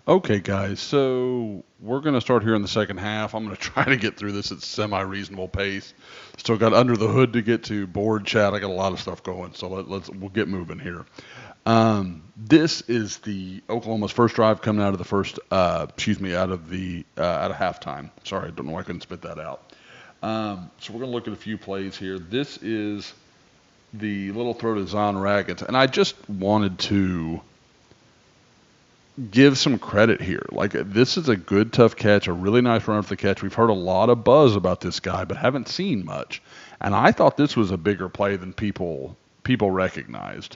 Okay, guys, so we're going to start here in the second half. I'm going to try to get through this at semi-reasonable pace. Still got under the hood to get to, board chat. I got a lot of stuff going, so we'll get moving here. This is the Oklahoma's first drive coming out of the out of halftime. Sorry, I don't know why I couldn't spit that out. So we're going to look at a few plays here. This is the little throw to Zon Raggins, and I just wanted to give some credit here. Like, this is a good, tough catch, a really nice run for the catch. We've heard a lot of buzz about this guy, but haven't seen much. And I thought this was a bigger play than people recognized.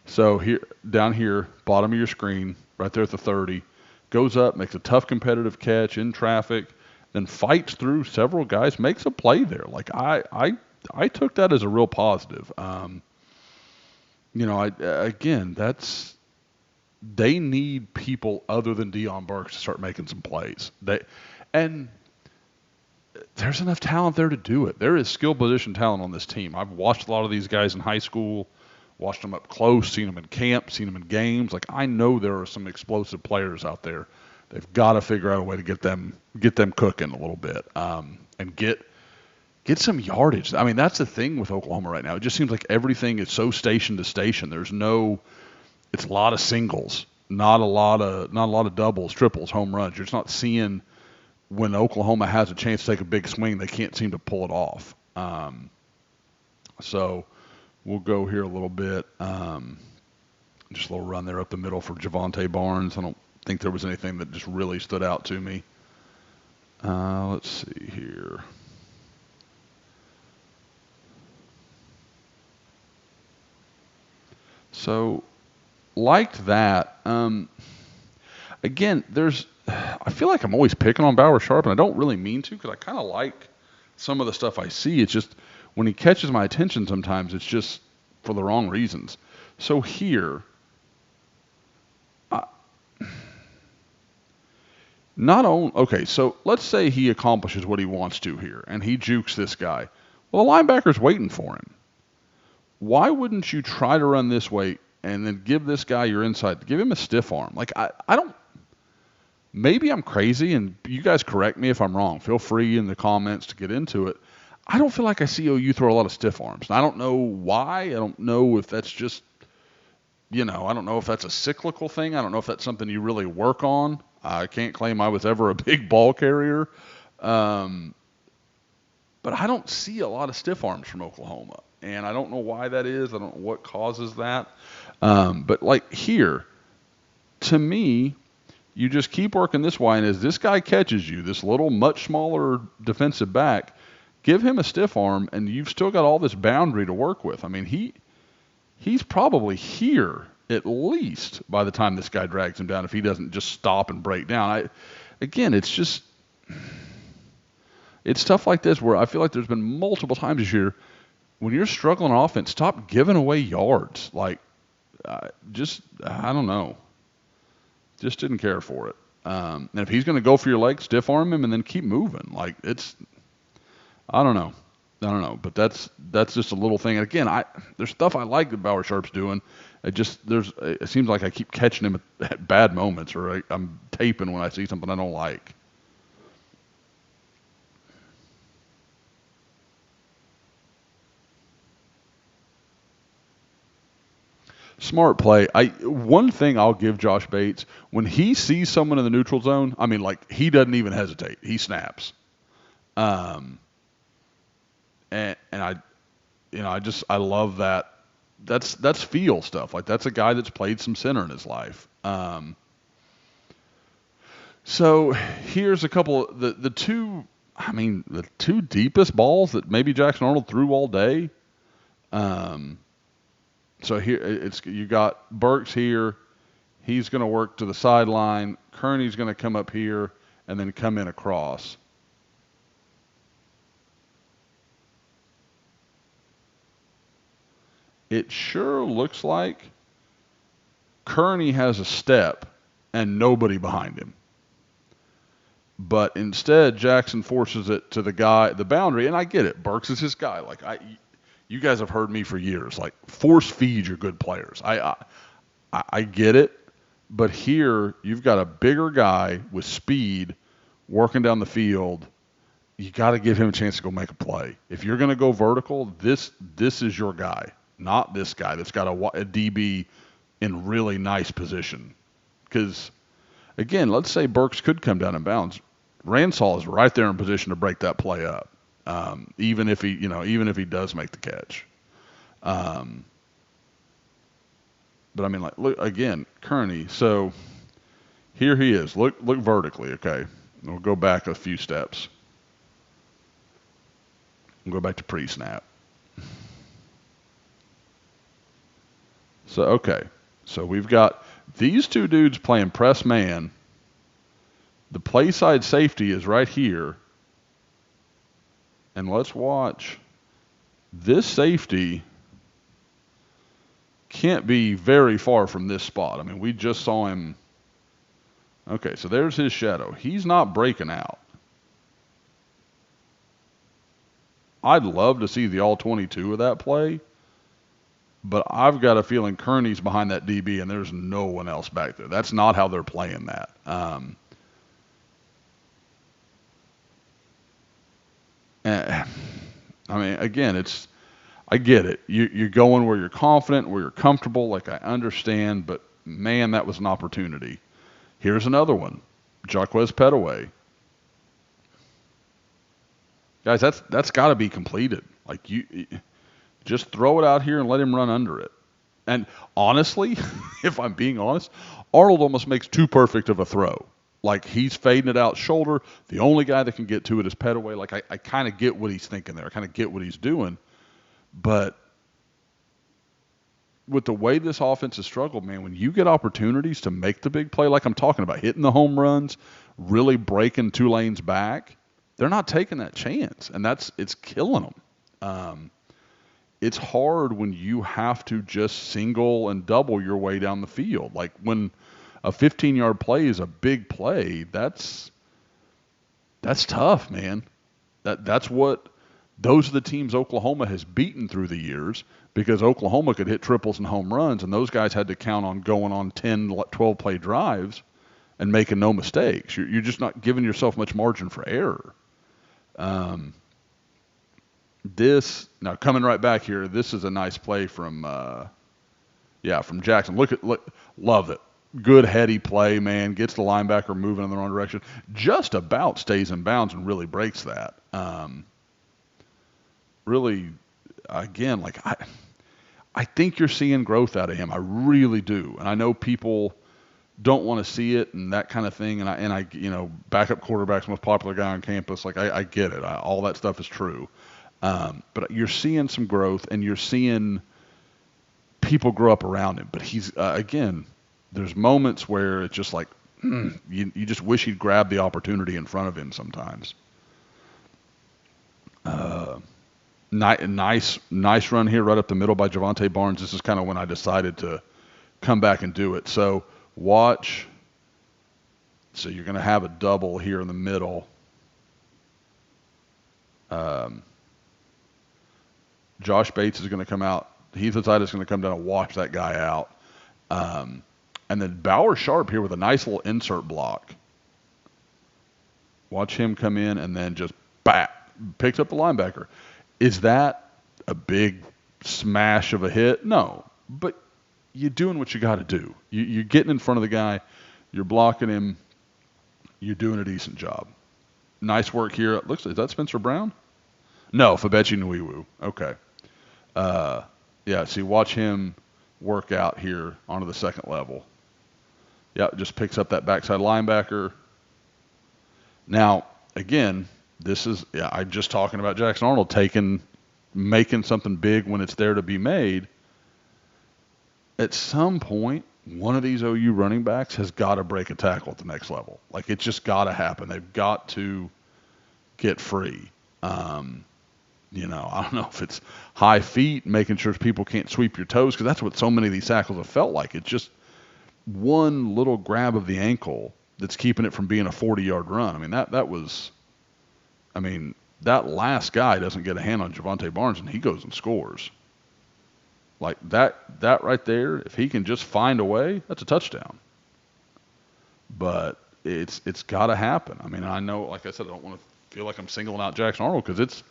So here, down here, bottom of your screen, right there at the 30, goes up, makes a tough competitive catch in traffic, then fights through several guys, makes a play there. Like, I took that as a real positive. Again, they need people other than Deion Burks to start making some plays. And there's enough talent there to do it. There is skill position talent on this team. I've watched a lot of these guys in high school, watched them up close, seen them in camp, seen them in games. Like, I know there are some explosive players out there. They've got to figure out a way to get them cooking a little bit, and get some yardage. I mean, that's the thing with Oklahoma right now. It just seems like everything is so station to station. It's a lot of singles, not a lot of doubles, triples, home runs. You're just not seeing when Oklahoma has a chance to take a big swing, they can't seem to pull it off. So we'll go here a little bit. Just a little run there up the middle for Javante Barnes. I don't think there was anything that just really stood out to me. Let's see here. So liked that. Again, I feel like I'm always picking on Bauer Sharp, and I don't really mean to because I kind of like some of the stuff I see. It's just when he catches my attention sometimes, it's just for the wrong reasons. So here, uh, okay, so let's say he accomplishes what he wants to here, and he jukes this guy. Well, the linebacker's waiting for him. Why wouldn't you try to run this way and then give this guy your inside? Give him a stiff arm. Like, I don't. Maybe I'm crazy, and you guys correct me if I'm wrong. Feel free in the comments to get into it. I don't feel like I see OU throw a lot of stiff arms. And I don't know why. I don't know if that's just, I don't know if that's a cyclical thing. I don't know if that's something you really work on. I can't claim I was ever a big ball carrier. Um, but I don't see a lot of stiff arms from Oklahoma. And I don't know why that is. I don't know what causes that. But like here, to me, you just keep working this way, and as this guy catches you, this little, much smaller defensive back, give him a stiff arm, and you've still got all this boundary to work with. I mean, he's probably here at least by the time this guy drags him down if he doesn't just stop and break down. Again, it's stuff like this where I feel like there's been multiple times this year when you're struggling on offense, stop giving away yards. Like, I don't know. Just didn't care for it. And if he's going to go for your leg, stiff arm him and then keep moving. Like, I don't know. But that's just a little thing. And again, there's stuff I like that Bauer Sharp's doing. It seems like I keep catching him at bad moments, or I'm taping when I see something I don't like. Smart play. One thing I'll give Josh Bates, when he sees someone in the neutral zone, I mean, like, he doesn't even hesitate. He snaps. Um, and I love that. That's feel stuff. Like, that's a guy that's played some center in his life. So here's a couple. The two deepest balls that maybe Jackson Arnold threw all day. Um, so here you got Burks here. He's going to work to the sideline. Kearney's going to come up here and then come in across. It sure looks like Kearney has a step and nobody behind him. But instead, Jackson forces it to the boundary, and I get it. Burks is his guy. Like, you guys have heard me for years. Like, force feed your good players. I get it. But here, you've got a bigger guy with speed working down the field. You got to give him a chance to go make a play. If you're going to go vertical, this is your guy, not this guy that's got a DB in really nice position. Because, again, let's say Burks could come down in bounds. Ransall is right there in position to break that play up, even if he does make the catch. But I mean, like, look again, Kearney. So here he is. Look vertically, okay. We'll go back a few steps. We'll go back to pre-snap. So okay, so we've got these two dudes playing press man. The play side safety is right here, and let's watch. This safety can't be very far from this spot. I mean, we just saw him. Okay, so there's his shadow. He's not breaking out. I'd love to see the all 22 of that play, but I've got a feeling Kearney's behind that DB and there's no one else back there. That's not how they're playing that. I mean, again, I get it. You're going where you're confident, where you're comfortable. Like, I understand, but man, that was an opportunity. Here's another one, Jaquez Petaway. Guys, that's got to be completed. Like, you just throw it out here and let him run under it. And honestly, if I'm being honest, Arnold almost makes too perfect of a throw. Like, he's fading it out shoulder. The only guy that can get to it is Petaway. Like, I kind of get what he's thinking there. I kind of get what he's doing. But with the way this offense has struggled, man, when you get opportunities to make the big play, like I'm talking about, hitting the home runs, really breaking two lanes back, they're not taking that chance, and it's killing them. It's hard when you have to just single and double your way down the field. Like, when a 15-yard play is a big play, that's tough, man. Those are the teams Oklahoma has beaten through the years, because Oklahoma could hit triples and home runs, and those guys had to count on going on 10, 12 play drives and making no mistakes. You're just not giving yourself much margin for error. Now coming right back here, this is a nice play from Jackson. Love it. Good heady play, man. Gets the linebacker moving in the wrong direction. Just about stays in bounds and really breaks that. Really, again, like, I think you're seeing growth out of him. I really do. And I know people don't want to see it and that kind of thing. And I backup quarterback's most popular guy on campus. Like, I get it. All that stuff is true. But you're seeing some growth, and you're seeing people grow up around him. But he's, again, there's moments where it's just like, you just wish he'd grab the opportunity in front of him sometimes. Nice run here right up the middle by Javonte Barnes. This is kind of when I decided to come back and do it. So watch. So you're going to have a double here in the middle. Josh Bates is going to come out. Heath Otside is going to come down and watch that guy out. And then Bauer Sharp here with a nice little insert block. Watch him come in and then just picks up the linebacker. Is that a big smash of a hit? No, but you're doing what you got to do. You're getting in front of the guy. You're blocking him. You're doing a decent job. Nice work here. Is that Spencer Brown? No, Fabechi Nwiwu. Okay. See, watch him work out here onto the second level. Yeah, just picks up that backside linebacker. Now, again, I'm just talking about Jackson Arnold making something big when it's there to be made. At some point, one of these OU running backs has got to break a tackle at the next level. Like, it's just got to happen. They've got to get free. I don't know if it's high feet, making sure people can't sweep your toes, because that's what so many of these tackles have felt like. It's just one little grab of the ankle that's keeping it from being a 40-yard run. I mean, that last guy doesn't get a hand on Javonte Barnes, and he goes and scores. Like, that right there, if he can just find a way, that's a touchdown. but it's got to happen. I mean, I know, like I said, I don't want to feel like I'm singling out Jackson Arnold because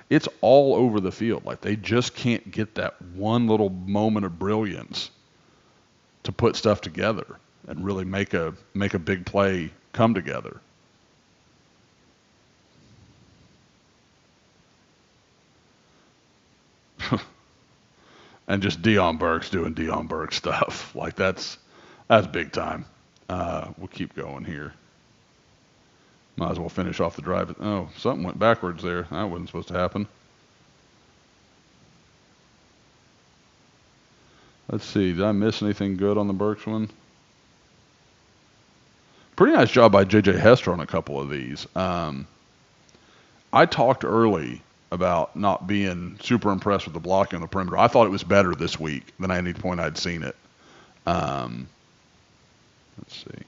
it's all over the field. Like they just can't get that one little moment of brilliance to put stuff together and really make a big play come together. And just Dion Burks doing Dion Burks stuff. Like that's big time. We'll keep going here. Might as well finish off the drive. Oh, something went backwards there. That wasn't supposed to happen. Let's see. Did I miss anything good on the Burks one? Pretty nice job by J.J. Hester on a couple of these. I talked early about not being super impressed with the blocking on the perimeter. I thought it was better this week than at any point I'd seen it. Um, let's see.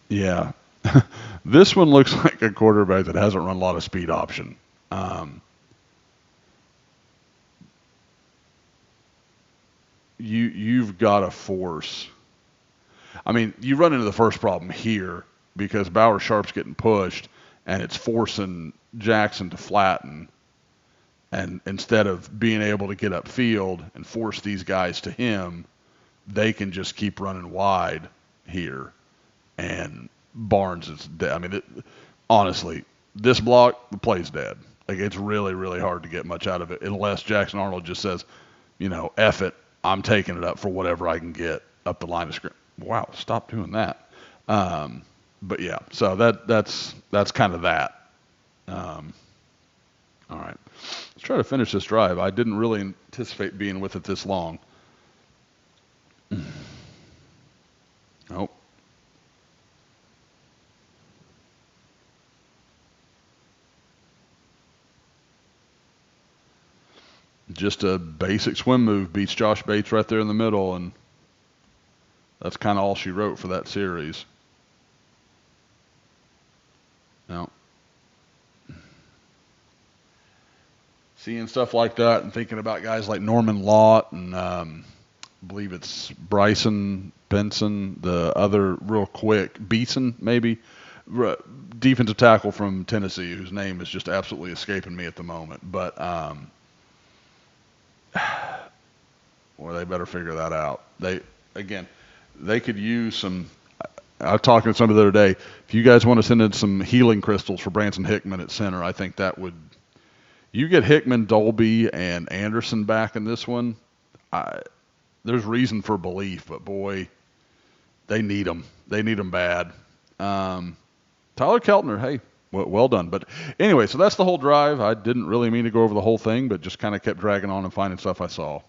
Yeah. This one looks like a quarterback that hasn't run a lot of speed option. Um, you've got to force. I mean, you run into the first problem here because Bauer Sharp's getting pushed, and it's forcing Jackson to flatten. And instead of being able to get upfield and force these guys to him, they can just keep running wide here. And Barnes is dead. I mean, honestly, this block, the play's dead. Like, it's really, really hard to get much out of it unless Jackson Arnold just says, F it, I'm taking it up for whatever I can get up the line of scrimmage. Wow, stop doing that. But yeah, so that's kind of that. Um, all right, let's try to finish this drive. I didn't really anticipate being with it this long. Nope. Just a basic swim move beats Josh Bates right there in the middle, and that's kind of all she wrote for that series. Now, seeing stuff like that and thinking about guys like Norman Lott and I believe it's Bryson Benson, the other real quick, Beeson maybe, defensive tackle from Tennessee, whose name is just absolutely escaping me at the moment. But well, they better figure that out. They could use some. I was talking to somebody the other day. If you guys want to send in some healing crystals for Branson Hickman at center, I think that would. You get Hickman, Dolby, and Anderson back in this one. There's reason for belief, but boy, they need them. They need them bad. Tyler Keltner, hey, well done. But anyway, so that's the whole drive. I didn't really mean to go over the whole thing, but just kind of kept dragging on and finding stuff I saw.